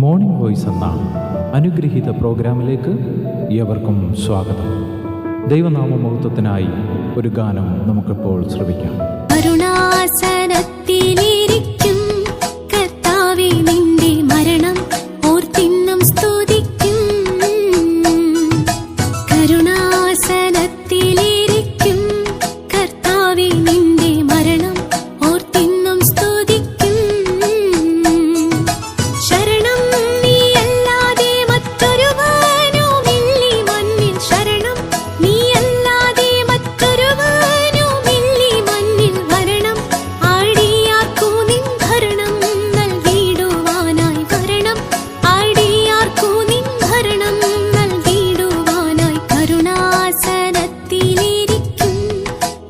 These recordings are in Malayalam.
മോർണിംഗ് വോയിസ് എന്ന അനുഗ്രഹീത പ്രോഗ്രാമിലേക്ക് ഏവർക്കും സ്വാഗതം. ദൈവനാമമഹത്വത്തിനായി ഒരു ഗാനം നമുക്കിപ്പോൾ ശ്രവിക്കാം. കരുണാസനത്തിലിരിക്കും കർത്താവേ, നിന്റെ മരണം ഓർത്തിന്നും സ്തുതിക്കും. കരുണാസനത്തിലിരിക്കും കർത്താവേ, നിന്റെ മരണം ഓർത്തിന്നും സ്തുതിക്കും. ശരണം നീയല്ലാതെ മറ്റൊരുവനുമില്ലീ മണ്ണിൽ, ശരണം നീയല്ലാതെ മറ്റൊരുവനുമില്ലീ മണ്ണിൽ. വരണം ആടിയാർക്കു നിൻ ഭരണം നൽകിടുവാനായി, വരണം ആടിയാർക്കു നിൻ ഭരണം നൽകിടുവാനായി. കരുണാസനത്തിലിരിക്കും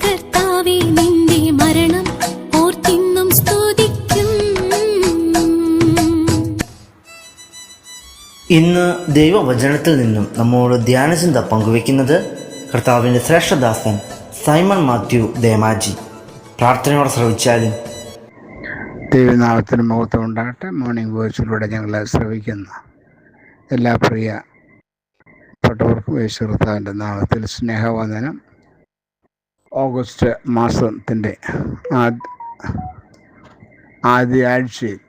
കർത്താവേ, നിന്റെ മരണം ഓർത്തിന്നും സ്തുതിക്കും. ഇന്ന് ദൈവവചനത്തിൽ നിന്നും നമ്മോട് ധ്യാനചിന്ത പങ്കുവെക്കുന്നത് കർത്താവിൻ്റെ ശ്രേഷ്ഠദാസൻ സൈമൺ മാത്യു ദേമാജി. പ്രാർത്ഥനയോടെ ശ്രവിച്ചാലും. ദൈവനാമത്തിന് മഹത്വം ഉണ്ടാകട്ടെ. മോർണിംഗ് വോയിസിലൂടെ ഞങ്ങൾ ശ്രവിക്കുന്ന എല്ലാ പ്രിയപ്പെട്ടവർക്കും യേശു കർത്താവിൻ്റെ നാമത്തിൽ സ്നേഹവന്ദനം. ഓഗസ്റ്റ് മാസത്തിൻ്റെ ആദ്യ ആഴ്ചയിൽ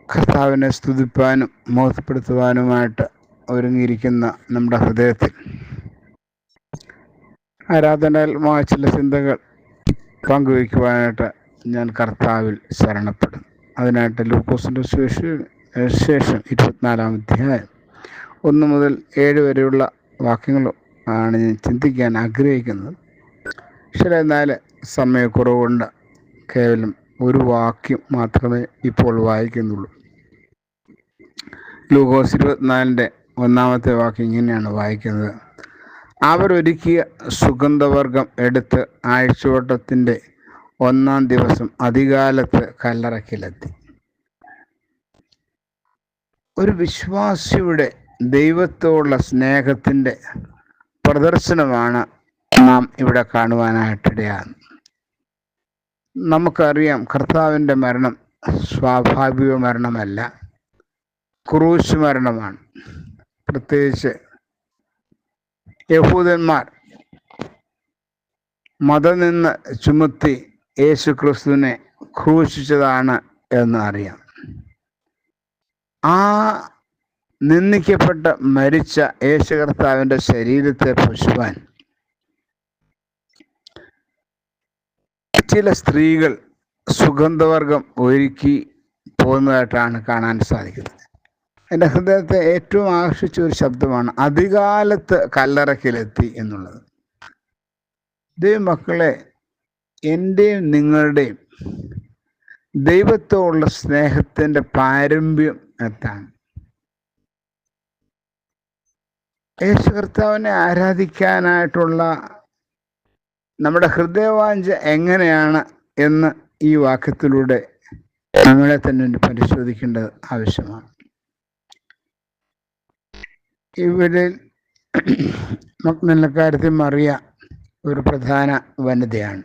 കർത്താവിനെ സ്തുതിപ്പാനും മഹത്വപ്പെടുത്തുവാനുമായിട്ട് ഒരുങ്ങിയിരിക്കുന്ന നമ്മുടെ ഹൃദയത്തിൽ ആരാധനയിൽ ചില ചിന്തകൾ പങ്കുവയ്ക്കുവാനായിട്ട് ഞാൻ കർത്താവിൽ ശരണപ്പെടും. അതിനായിട്ട് ലൂക്കോസിൻ്റെ സുവിശേഷം 24-ാം അധ്യായം 1 മുതൽ 7 വരെയുള്ള വാക്യങ്ങൾ ആണ് ഞാൻ ചിന്തിക്കാൻ ആഗ്രഹിക്കുന്നത്. പക്ഷേ എന്നാൽ സമയക്കുറവുകൊണ്ട് കേവലം ഒരു വാക്യം മാത്രമേ ഇപ്പോൾ വായിക്കുന്നുള്ളൂ. ലൂക്കോസ് 24-ന്റെ 1-ാമത്തെ വാക്യം ഇങ്ങനെയാണ് വായിക്കുന്നത്: അവരൊരുക്കിയ സുഗന്ധവർഗം എടുത്ത് ആഴ്ചവട്ടത്തിൻ്റെ 1-ാം ദിവസം അതികാലത്ത് കല്ലറയ്ക്കലെത്തി. ഒരു വിശ്വാസിയുടെ ദൈവത്തോടുള്ള സ്നേഹത്തിൻ്റെ പ്രദർശനമാണ് നാം ഇവിടെ കാണുവാനായിട്ടിടയാണ്. നമുക്കറിയാം, കർത്താവിൻ്റെ മരണം സ്വാഭാവിക മരണമല്ല, ക്രൂശ് മരണമാണ്. പ്രത്യേകിച്ച് യഹൂദന്മാർ മതനിന്ദ ചുമത്തി യേശു ക്രിസ്തുവിനെ ക്രൂശിച്ചതാണ് എന്ന് അറിയാം. ആ നിന്ദിക്കപ്പെട്ട് മരിച്ച യേശു കർത്താവിൻ്റെ ശരീരത്തെ പുഷ്പാൻ ചില സ്ത്രീകൾ സുഗന്ധവർഗം ഒരുക്കി പോകുന്നതായിട്ടാണ് കാണാൻ സാധിക്കുന്നത്. എൻ്റെ ഹൃദയത്തെ ഏറ്റവും ആകർഷിച്ച ഒരു ശബ്ദമാണ് അതികാലത്ത് കല്ലറയ്ക്കലെത്തി എന്നുള്ളത്. ദൈവമക്കളെ, എൻ്റെയും നിങ്ങളുടെയും ദൈവത്തോടുള്ള സ്നേഹത്തിൻ്റെ പാരമ്യം എത്താണ്. യേശു കർത്താവിനെ ആരാധിക്കാനായിട്ടുള്ള നമ്മുടെ ഹൃദയവാഞ്ച എങ്ങനെയാണ് എന്ന് ഈ വാക്യത്തിലൂടെ നമ്മളെ തന്നെ പരിശോധിക്കേണ്ടത് ആവശ്യമാണ്. ഇവിടെ മഗ്ദലക്കാരത്തി മറിയ ഒരു പ്രധാന വനിതയാണ്.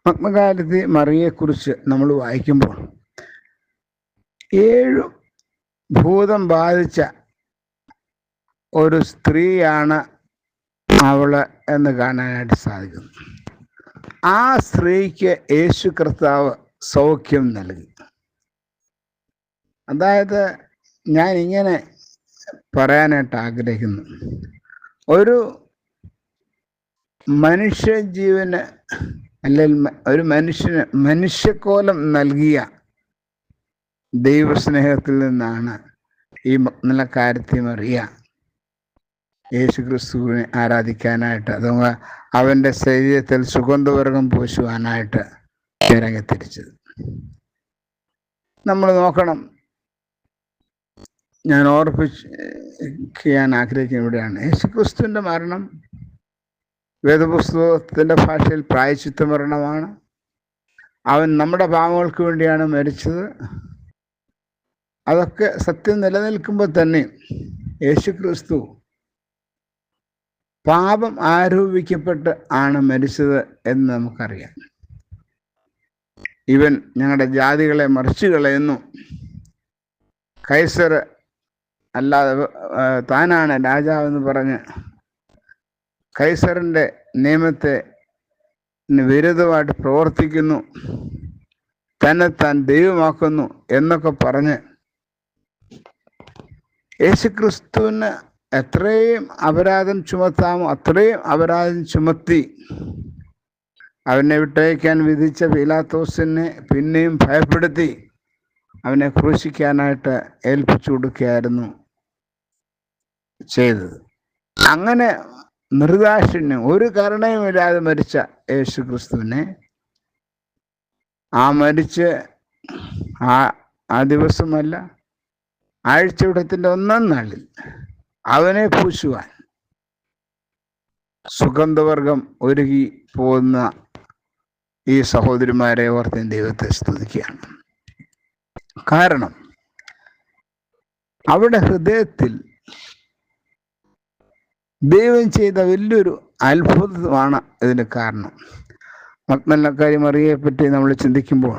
മഗ്ദലക്കാരത്തി മറിയയെക്കുറിച്ച് നമ്മൾ വായിക്കുമ്പോൾ 7 ഭൂതം ബാധിച്ച ഒരു സ്ത്രീയാണ് അവള് എന്ന് കാണാനായിട്ട് സാധിക്കുന്നു. ആ സ്ത്രീക്ക് യേശു കർത്താവ് സൗഖ്യം നൽകി. അതായത് ഞാൻ ഇങ്ങനെ പറയാനായിട്ട് ആഗ്രഹിക്കുന്നു, ഒരു മനുഷ്യജീവന് അല്ലെങ്കിൽ ഒരു മനുഷ്യന് മനുഷ്യക്കോലം നൽകിയ ദൈവസ്നേഹത്തിൽ നിന്നാണ് ഈ മഗ്ദലക്കാരത്തി മറിയ യേശു ക്രിസ്തുവിനെ ആരാധിക്കാനായിട്ട്, അഥവാ അവൻ്റെ ശരീരത്തിൽ സുഗന്ധവർഗം പൂശുവാനായിട്ട് ഇറങ്ങിത്തിരിച്ചത്. നമ്മൾ നോക്കണം, ഞാൻ ഓർപ്പിക്കാൻ ആഗ്രഹിക്കുന്ന ഇവിടെയാണ്. യേശു ക്രിസ്തുവിൻ്റെ മരണം വേദപുസ്തകത്തിൻ്റെ ഭാഷയിൽ പ്രായശ്ചിത്ത മരണമാണ്. അവൻ നമ്മുടെ പാപങ്ങൾക്ക് വേണ്ടിയാണ് മരിച്ചത്. അതൊക്കെ സത്യം നിലനിൽക്കുമ്പോൾ തന്നെ യേശു ക്രിസ്തു പാപം ആരോപിക്കപ്പെട്ട് ആണ് മരിച്ചത് എന്ന് നമുക്കറിയാം. ഇവൻ ഞങ്ങളുടെ ജാതികളെ മറിച്ചു കളയുന്നു, കൈസർ അല്ലാതെ താനാണ് രാജാവെന്ന് പറഞ്ഞ് കൈസറിൻ്റെ നിയമത്തെ വിരുദ്ധമായിട്ട് പ്രവർത്തിക്കുന്നു, തന്നെ താൻ ദൈവമാക്കുന്നു എന്നൊക്കെ പറഞ്ഞ് യേശുക്രിസ്തുവിന് എത്രയും അപരാധം ചുമത്താമോ അത്രയും അപരാധം ചുമത്തി അവനെ വിട്ടയക്കാൻ വിധിച്ച പീലാത്തോസിനെ പിന്നെയും ഭയപ്പെടുത്തി അവനെ ക്രൂശിക്കാനായിട്ട് ഏൽപ്പിച്ചു കൊടുക്കുകയായിരുന്നു ചെയ്തത്. അങ്ങനെ നിർദാക്ഷിണ്യം ഒരു കരുണയുമില്ലാതെ മരിച്ച യേശുക്രിസ്തുവിനെ മരിച്ച് ആ ദിവസമല്ല, ആഴ്ചവട്ടത്തിൻ്റെ 1-ാം നാളിൽ അവനെ പൂശുവാൻ സുഗന്ധവർഗം ഒരുങ്ങി പോകുന്ന ഈ സഹോദരിമാരെ ഓർത്ത് ദൈവത്തെ സ്തുതിക്കുകയാണ്. കാരണം അവിടെ ഹൃദയത്തിൽ ദൈവം ചെയ്ത വലിയൊരു അത്ഭുതമാണ് ഇതിന് കാരണം. മഗ്ദലക്കാരി മറിയയെ പറ്റി നമ്മൾ ചിന്തിക്കുമ്പോൾ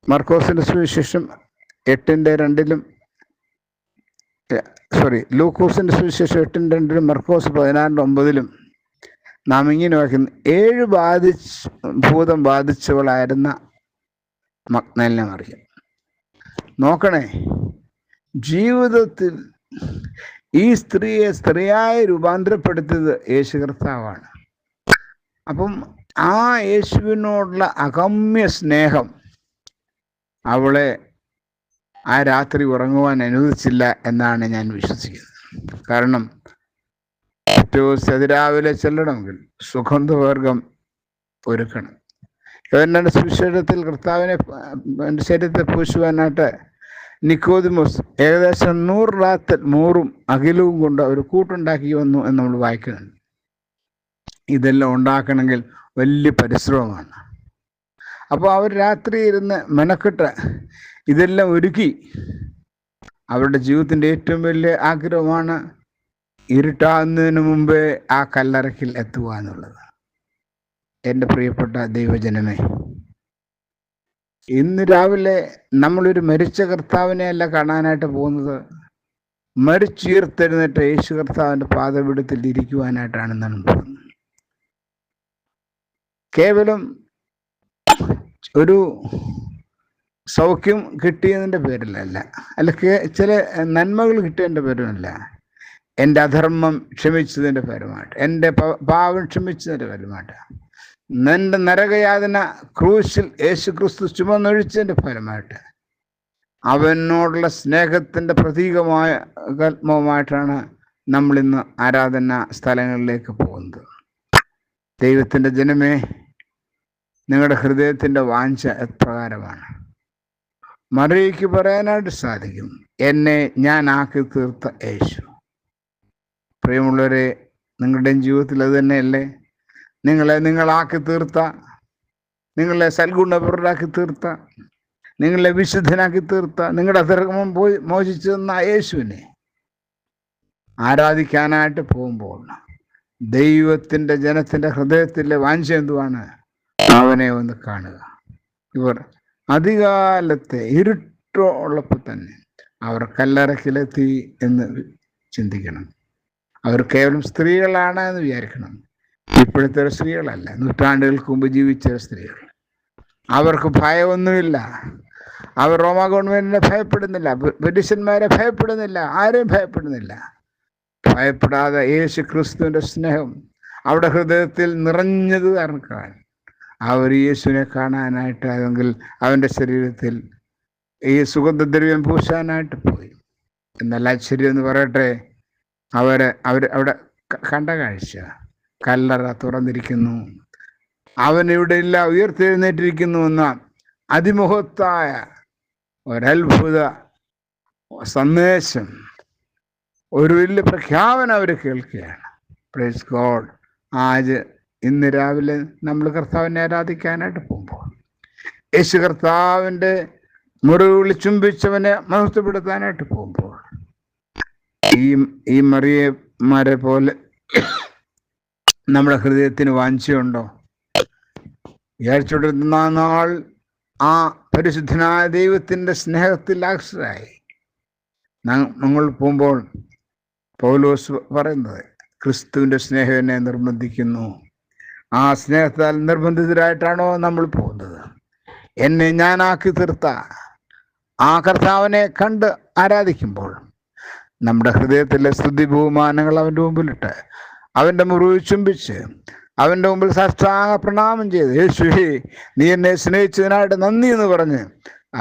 മർക്കോസിന്റെ സുവിശേഷം 8:2 ലൂക്കോസിന്റെ സുവിശേഷം 8:2 മർക്കോസ് 16:9 നാം ഇങ്ങനെ വായിക്കുന്നു: 7 ഭൂതം ബാധിച്ചവളായിരുന്ന മഗ്ദലന മറിയം. നോക്കണേ, ജീവിതത്തിൽ ഈ സ്ത്രീയെ സ്ത്രീയായി രൂപാന്തരപ്പെടുത്തിയത് യേശു കർത്താവാണ്. അപ്പം ആ യേശുവിനോടുള്ള അഗമ്യ സ്നേഹം അവളെ ആ രാത്രി ഉറങ്ങുവാൻ അനുവദിച്ചില്ല എന്നാണ് ഞാൻ വിശ്വസിക്കുന്നത്. കാരണം അതിരാവിലെ ചെല്ലണമെങ്കിൽ സുഗന്ധവർഗം ഒരുക്കണം. യോഹന്നാന്റെ സുവിശേഷത്തിൽ കർത്താവിനെ ശരീരത്തെ പൂശുവാനായിട്ട് നിക്കോദിമോസ് ഏകദേശം 100 റാത്തൽ മൂറും അകിലവും കൊണ്ട് ഒരു കൂട്ടുണ്ടാക്കി വന്നു എന്ന് നമ്മൾ വായിക്കുന്നുണ്ട്. ഇതെല്ലാം ഉണ്ടാക്കണമെങ്കിൽ വലിയ പരിശ്രമമാണ്. അപ്പോൾ അവർ രാത്രി ഇരുന്ന് മെനക്കെട്ട് ഇതെല്ലാം ഒരുക്കി. അവരുടെ ജീവിതത്തിൻ്റെ ഏറ്റവും വലിയ ആഗ്രഹമാണ് ഇരുട്ടാകുന്നതിന് മുമ്പേ ആ കല്ലറയ്ക്കിൽ എത്തുക എന്നുള്ളത്. എൻ്റെ പ്രിയപ്പെട്ട ദൈവജനമേ, ഇന്ന് രാവിലെ നമ്മളൊരു മരിച്ച കർത്താവിനെ അല്ല കാണാനായിട്ട് പോകുന്നത്, മരിച്ചുയർത്തെഴുന്നേറ്റ യേശു കർത്താവിൻ്റെ പാദപീഠത്തിൽ ഇരിക്കുവാനായിട്ടാണ് നമ്മൾ പോകുന്നത്. കേവലം ഒരു സൗഖ്യം കിട്ടിയതിൻ്റെ പേരിലല്ല, അല്ല ചില നന്മകൾ കിട്ടിയതിൻ്റെ പേരിലല്ല, എൻ്റെ അധർമ്മം ക്ഷമിച്ചതിൻ്റെ പരമായിട്ട്, എൻ്റെ പാവം ക്ഷമിച്ചതിൻ്റെ പരമായിട്ട്, എൻ്റെ നരകയാതന ക്രൂശിൽ യേശു ക്രിസ്തു ചുമന്നൊഴിച്ചതിൻ്റെ ഫലമായിട്ട്, അവനോടുള്ള സ്നേഹത്തിൻ്റെ പ്രതീകമായ ആത്മവുമായിട്ടാണ് നമ്മളിന്ന് ആരാധനാ സ്ഥലങ്ങളിലേക്ക് പോകുന്നത്. ദൈവത്തിൻ്റെ ജനമേ, നിങ്ങളുടെ ഹൃദയത്തിൻ്റെ വാഞ്ച എപ്രകാരമാണ്? മറിയയ്ക്ക് പറയാനായിട്ട് സാധിക്കും, എന്നെ ഞാൻ ആക്കി തീർത്ത യേശു. പ്രിയമുള്ളവരെ, നിങ്ങളുടെയും ജീവിതത്തിൽ അത് തന്നെയല്ലേ? നിങ്ങളാക്കി തീർത്ത, നിങ്ങളെ സൽഗുണപൂർവ്വരാക്കി തീർത്ത, നിങ്ങളെ വിശുദ്ധനാക്കി തീർത്ത, നിങ്ങളുടെ അധർമ്മം മോചിച്ചു തന്ന യേശുവിനെ ആരാധിക്കാനായിട്ട് പോകുമ്പോൾ ദൈവത്തിൻ്റെ ജനത്തിൻ്റെ ഹൃദയത്തിലെ വാഞ്ച എന്തുവാണ്? അവനെ ഒന്ന് കാണുക. ഇവർ അധികാലത്തെ ഇരുട്ടുള്ളപ്പോൾ തന്നെ അവർ കല്ലറക്കിലെത്തി എന്ന് ചിന്തിക്കണം. അവർ കേവലം സ്ത്രീകളാണ് എന്ന് വിചാരിക്കണം. ഇപ്പോഴത്തെ സ്ത്രീകളല്ല, നൂറ്റാണ്ടുകൾക്ക് മുമ്പ് ജീവിച്ച സ്ത്രീകൾ. അവർക്ക് ഭയമൊന്നുമില്ല. അവർ റോമാ ഗവൺമെന്റിനെ ഭയപ്പെടുന്നില്ല, ബ്രിട്ടീഷന്മാരെ ഭയപ്പെടുന്നില്ല, ആരെയും ഭയപ്പെടുന്നില്ല. ഭയപ്പെടാതെ യേശു ക്രിസ്തുവിൻ്റെ സ്നേഹം അവിടെ ഹൃദയത്തിൽ നിറഞ്ഞത് കാരണക്കാൻ അവർ യേശുവിനെ കാണാനായിട്ട്, അല്ലെങ്കിൽ അവൻ്റെ ശരീരത്തിൽ ഈ സുഗന്ധദ്രവ്യം പൂശാനായിട്ട് പോയി. എന്നാൽ ആശ്ചര്യം എന്ന് പറയട്ടെ, അവർ അവിടെ കണ്ട കാഴ്ച, കല്ലറ തുറന്നിരിക്കുന്നു, അവനിവിടെ ഇല്ല, ഉയർത്തെഴുന്നേറ്റിരിക്കുന്നു എന്ന അതിമഹത്തായ ഒരത്ഭുത സന്ദേശം, ഒരു വലിയ പ്രഖ്യാപനം അവർ കേൾക്കുകയാണ്. Praise God. ഇന്ന് രാവിലെ നമ്മൾ കർത്താവിനെ ആരാധിക്കാനായിട്ട് പോകുമ്പോൾ, യേശു കർത്താവിൻ്റെ മുറിവുകളിൽ ചുംബിച്ചവനെ മഹത്വപ്പെടുത്താനായിട്ട് പോകുമ്പോൾ, ഈ മറിയമാരെ പോലെ നമ്മുടെ ഹൃദയത്തിന് വാഞ്ചയുണ്ടോ? ഈ ആഴ്ചയുടെ നാൾ ആ പരിശുദ്ധനായ ദൈവത്തിൻ്റെ സ്നേഹത്തിൽ ആശ്രയായി നമ്മൾ പോകുമ്പോൾ പൗലോസ് പറയുന്നത്, ക്രിസ്തുവിൻ്റെ സ്നേഹം എന്നെ നിർബന്ധിക്കുന്നു. ആ സ്നേഹത്താൽ നിർബന്ധിതരായിട്ടാണോ നമ്മൾ പോകുന്നത്? എന്നെ ഞാനാക്കി തീർത്ത ആ കർത്താവിനെ കണ്ട് ആരാധിക്കുമ്പോൾ നമ്മുടെ ഹൃദയത്തിലെ സ്തുതി ബഹുമാനങ്ങൾ അവൻ്റെ മുമ്പിലിട്ട്, അവൻ്റെ മുറിവ് ചുംബിച്ച്, അവൻ്റെ മുമ്പിൽ സാഷ്ടാംഗ പ്രണാമം ചെയ്ത്, യേശുവേ നീ എന്നെ സ്നേഹിച്ചതിനായിട്ട് നന്ദി എന്ന് പറഞ്ഞ്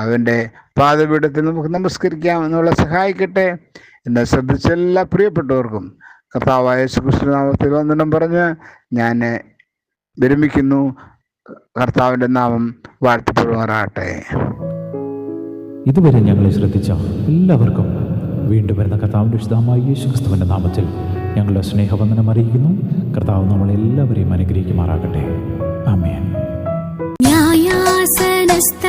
അവൻ്റെ പാദപീഠത്തിൽ നമുക്ക് നമസ്കരിക്കാം എന്നുള്ള സഹായിക്കട്ടെ. എന്നെ ശ്രദ്ധിച്ച എല്ലാ പ്രിയപ്പെട്ടവർക്കും കർത്താവായ യേശുക്രിസ്തു നാമത്തിൽ വന്ദനം പറഞ്ഞ് ഞാൻ വിരമിക്കുന്നു. കർത്താവിൻ്റെ നാമം വാഴ്ത്തപ്പെടുമാറാകട്ടെ. ഇതുവരെ ഞങ്ങളെ ശ്രദ്ധിച്ച എല്ലാവർക്കും വീണ്ടും വരുന്ന കർത്താവിൻ്റെ വിശുദ്ധമായ യേശുക്രിസ്തുവിൻ്റെ നാമത്തിൽ ഞങ്ങളുടെ സ്നേഹവന്ദനം അറിയിക്കുന്നു. കർത്താവ് നമ്മളെല്ലാവരെയും അനുഗ്രഹിക്കുമാറാകട്ടെ. ആമേൻ. ന്യായാസനസ്ഥ